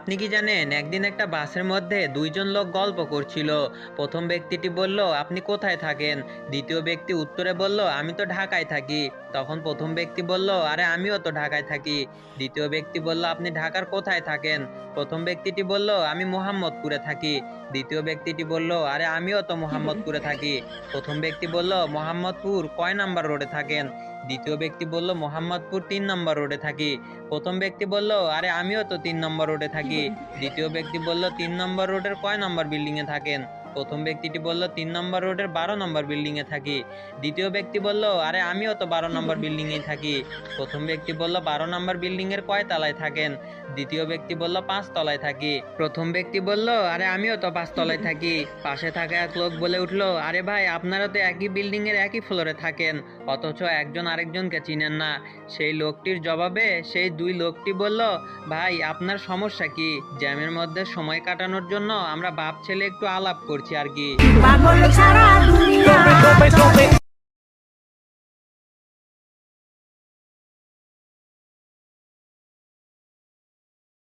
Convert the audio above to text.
আপনি কি জানেন একদিন একটা বাসের মধ্যে দুইজন লোক গল্প করছিল। প্রথম ব্যক্তিটি বলল, আপনি কোথায় থাকেন? দ্বিতীয় ব্যক্তি উত্তরে বলল, আমি তো ঢাকায় থাকি। তখন প্রথম ব্যক্তি বলল, আরে আমিও তো ঢাকায় থাকি। দ্বিতীয় ব্যক্তি বলল, আপনি ঢাকার কোথায় থাকেন? প্রথম ব্যক্তিটি বলল, আমি মোহাম্মদপুরে থাকি। দ্বিতীয় ব্যক্তিটি বলল, আরে আমিও তো মোহাম্মদপুরে থাকি। প্রথম ব্যক্তি বলল, মোহাম্মদপুর কয় নাম্বার রোডে থাকেন? দ্বিতীয় ব্যক্তি বলল, মোহাম্মদপুর 3 নম্বর রোডে থাকি। প্রথম ব্যক্তি বলল, আরে আমিও তো 3 নম্বর রোডে থাকি। দ্বিতীয় ব্যক্তি বলল, 3 নম্বর রোডের কয় নম্বর বিল্ডিং এ থাকেন? প্রথম ব্যক্তিটি বলল, 3 নম্বর রোডের 12 নম্বর বিল্ডিং এ থাকি। দ্বিতীয় ব্যক্তি বলল, আরে আমিও তো 12 নম্বর বিল্ডিং এ থাকি। প্রথম ব্যক্তি বলল, 12 নম্বর বিল্ডিং এর কয় তলায় থাকেন? দ্বিতীয় ব্যক্তি বলল, 5 তলায় থাকি। প্রথম ব্যক্তি বলল, আরে আমিও তো 5 তলায় থাকি। পাশে থাকা এক লোক বলে উঠলো, আরে ভাই, আপনারা তো একই বিল্ডিং এর একই ফ্লোরে থাকেন, অথচ একজন আরেকজনকে চিনেন না। সেই লোকটির জবাবে সেই দুই লোকটি বলল, ভাই, আপনার সমস্যা কি? জ্যামের মধ্যে সময় কাটানোর জন্য আমরা বাপ ছেলে একটু আলাপ করছি আর কি। পাগল ছাড়া দুনিয়া